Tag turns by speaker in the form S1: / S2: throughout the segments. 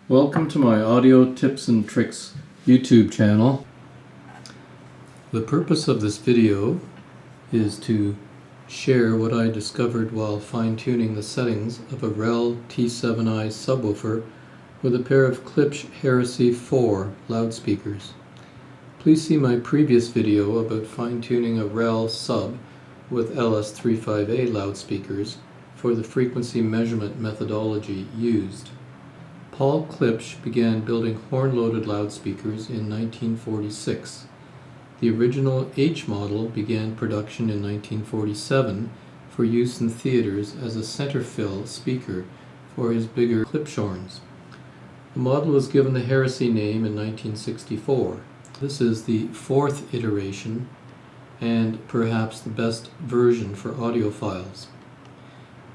S1: Welcome to my audio tips and tricks YouTube channel. The purpose of this video is to share what I discovered while fine-tuning the settings of a REL T7i subwoofer with a pair of Klipsch Heresy IV loudspeakers. Please see my previous video about fine-tuning a REL sub with LS35A loudspeakers for the frequency measurement methodology used. Paul Klipsch began building horn-loaded loudspeakers in 1946. The original H model began production in 1947 for use in theaters as a center fill speaker for his bigger Klipsch horns. The model was given the Heresy name in 1964. This is the fourth iteration and perhaps the best version for audiophiles.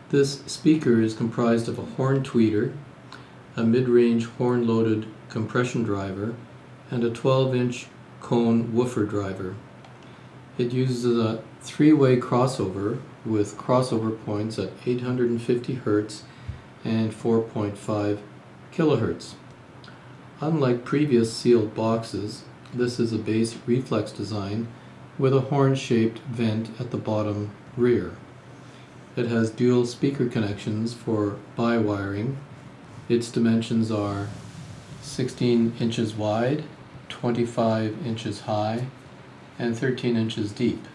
S1: This speaker is comprised of a horn tweeter, a mid-range horn-loaded compression driver, and a 12-inch cone woofer driver. It uses a three-way crossover with crossover points at 850 Hz and 4.5 kHz. Unlike previous sealed boxes, this is a bass reflex design with a horn-shaped vent at the bottom rear. It has dual speaker connections for bi-wiring. Its dimensions are 16 inches wide, 25 inches high, and 13 inches deep.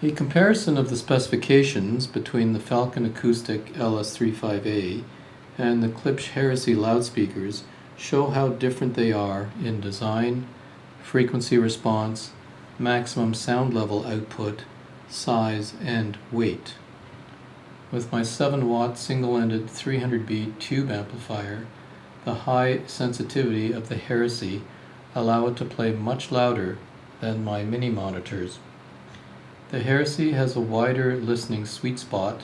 S1: A comparison of the specifications between the Falcon Acoustic LS35A and the Klipsch Heresy loudspeakers show how different they are in design, frequency response, maximum sound level output, size, and weight. With my 7-watt single-ended 300B tube amplifier, the high sensitivity of the Heresy allow it to play much louder than my mini monitors. The Heresy has a wider listening sweet spot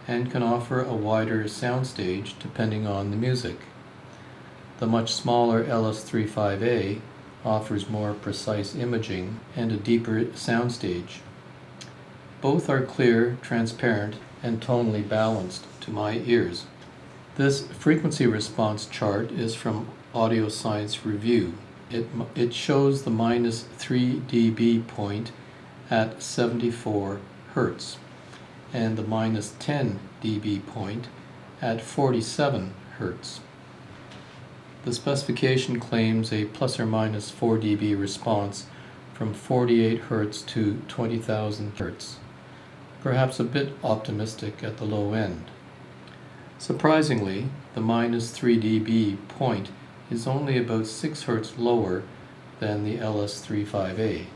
S1: and can offer a wider soundstage depending on the music. The much smaller LS35A offers more precise imaging and a deeper soundstage. Both are clear, transparent, and tonally balanced to my ears. This frequency response chart is from Audio Science Review. It shows the minus 3 dB point at 74 Hz and the minus 10 dB point at 47 Hz. The specification claims a plus or minus 4 dB response from 48 Hz to 20,000 Hz. Perhaps a bit optimistic at the low end. Surprisingly, the minus 3 dB point is only about 6 Hz lower than the LS35A.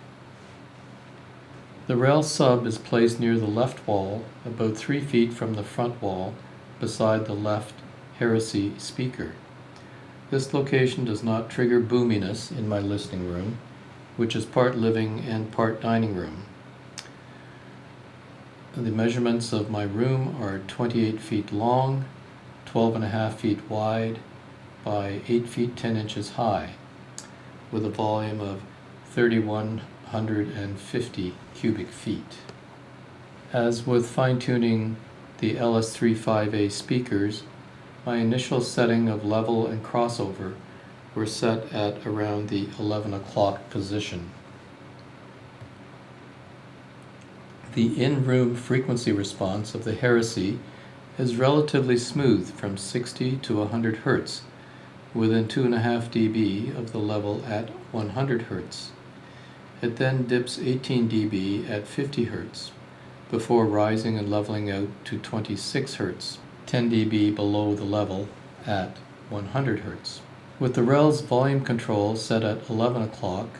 S1: The REL sub is placed near the left wall, about 3 feet from the front wall, beside the left Heresy speaker. This location does not trigger boominess in my listening room, which is part living and part dining room. The measurements of my room are 28 feet long, 12.5 feet wide, by 8 feet 10 inches high, with a volume of 3,150 cubic feet. As with fine-tuning the LS35A speakers, my initial setting of level and crossover were set at around the 11 o'clock position. The in-room frequency response of the Heresy is relatively smooth from 60 to 100 Hz, within 2.5 dB of the level at 100 Hz. It then dips 18 dB at 50 Hz, before rising and leveling out to 26 Hz, 10 dB below the level at 100 Hz. With the REL's volume control set at 11 o'clock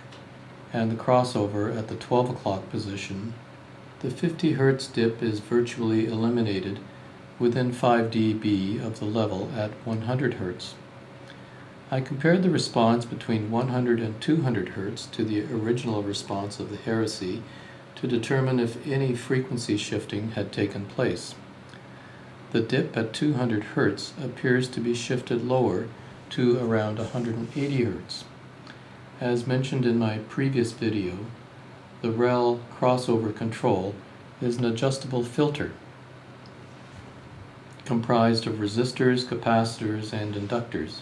S1: and the crossover at the 12 o'clock position, the 50 Hz dip is virtually eliminated within 5 dB of the level at 100 Hz. I compared the response between 100 and 200 Hz to the original response of the Heresy to determine if any frequency shifting had taken place. The dip at 200 Hz appears to be shifted lower to around 180 Hz. As mentioned in my previous video, the REL crossover control is an adjustable filter. comprised of resistors, capacitors, and inductors.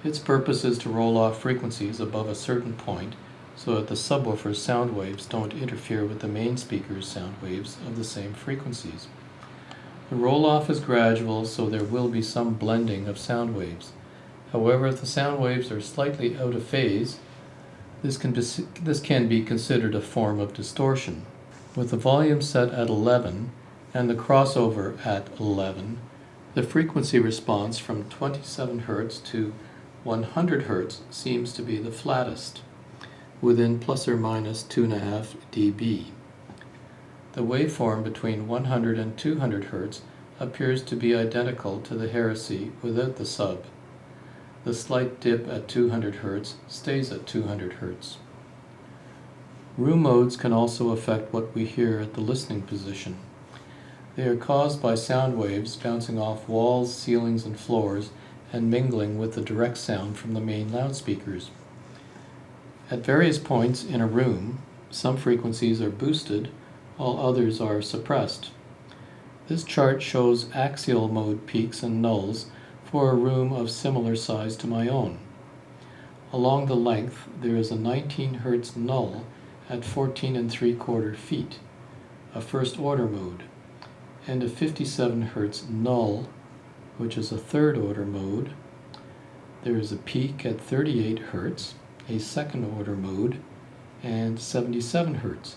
S1: Its purpose is to roll off frequencies above a certain point so that the subwoofer's sound waves don't interfere with the main speaker's sound waves of the same frequencies. The roll-off is gradual, so there will be some blending of sound waves. However, if the sound waves are slightly out of phase, this can be considered a form of distortion. With the volume set at 11 and the crossover at 11, the frequency response from 27 Hz to 100 Hz seems to be the flattest, within plus or minus 2.5 dB. The waveform between 100 and 200 Hz appears to be identical to the Heresy without the sub. The slight dip at 200 Hz stays at 200 Hz. Room modes can also affect what we hear at the listening position. They are caused by sound waves bouncing off walls, ceilings, and floors and mingling with the direct sound from the main loudspeakers. At various points in a room, some frequencies are boosted while others are suppressed. This chart shows axial mode peaks and nulls for a room of similar size to my own. Along the length, there is a 19 Hz null at 14 3/4 feet, a first order mode, and a 57 Hz null, which is a third order mode. There is a peak at 38 Hz, a second order mode, and 77 Hz,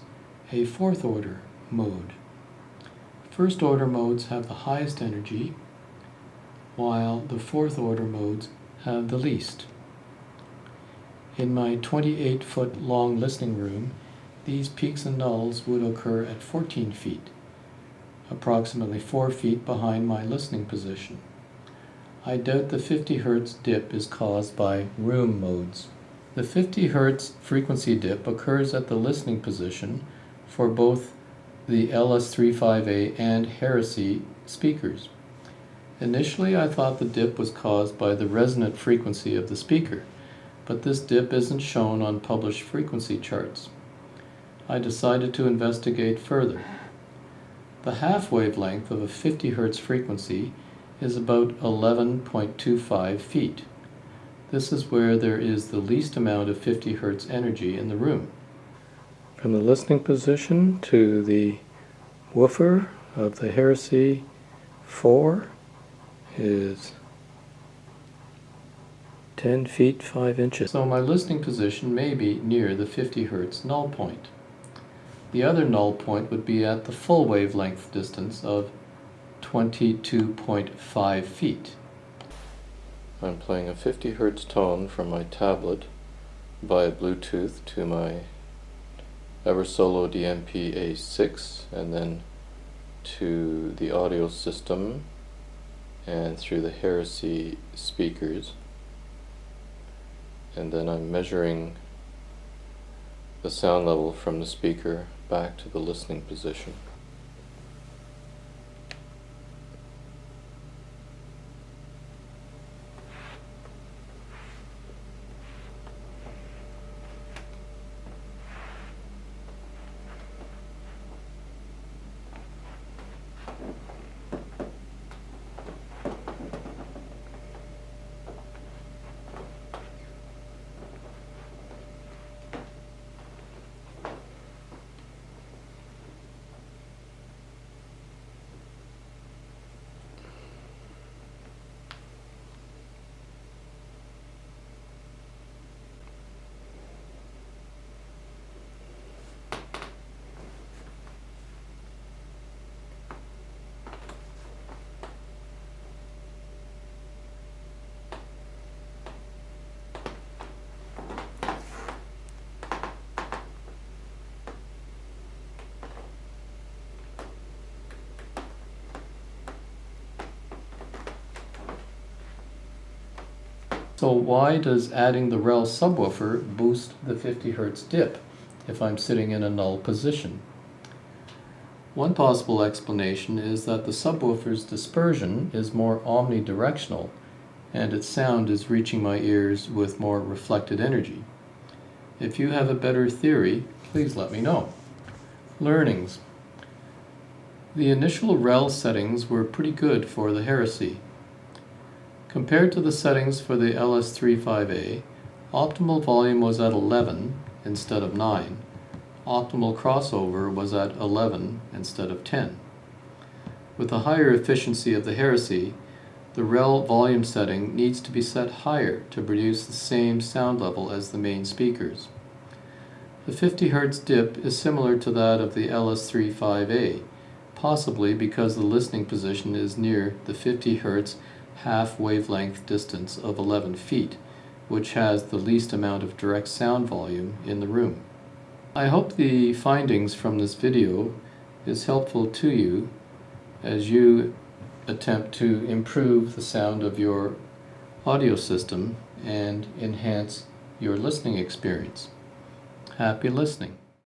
S1: a fourth order mode. First order modes have the highest energy, while the fourth order modes have the least. In my 28-foot long listening room, these peaks and nulls would occur at 14 feet, approximately 4 feet behind my listening position. I doubt the 50 Hz dip is caused by room modes. The 50 Hz frequency dip occurs at the listening position for both the LS35A and Heresy speakers. Initially, I thought the dip was caused by the resonant frequency of the speaker, but this dip isn't shown on published frequency charts. I decided to investigate further. The half wavelength of a 50 Hz frequency is about 11.25 feet. This is where there is the least amount of 50 Hz energy in the room. From the listening position to the woofer of the Heresy IV is 10 feet 5 inches. So my listening position may be near the 50 Hz null point. The other null point would be at the full wavelength distance of 22.5 feet. I'm playing a 50 Hz tone from my tablet via Bluetooth to my Eversolo DMP A6 and then to the audio system and through the Heresy speakers, and then I'm measuring the sound level from the speaker back to the listening position. So why does adding the REL subwoofer boost the 50 Hz dip if I'm sitting in a null position? One possible explanation is that the subwoofer's dispersion is more omnidirectional and its sound is reaching my ears with more reflected energy. If you have a better theory, please let me know. Learnings. The initial REL settings were pretty good for the Heresy. Compared to the settings for the LS35A, optimal volume was at 11 instead of 9. Optimal crossover was at 11 instead of 10. With the higher efficiency of the Heresy, the REL volume setting needs to be set higher to produce the same sound level as the main speakers. The 50 Hz dip is similar to that of the LS35A, possibly because the listening position is near the 50 Hz half wavelength distance of 11 feet, which has the least amount of direct sound volume in the room. I hope the findings from this video is helpful to you as you attempt to improve the sound of your audio system and enhance your listening experience. Happy listening.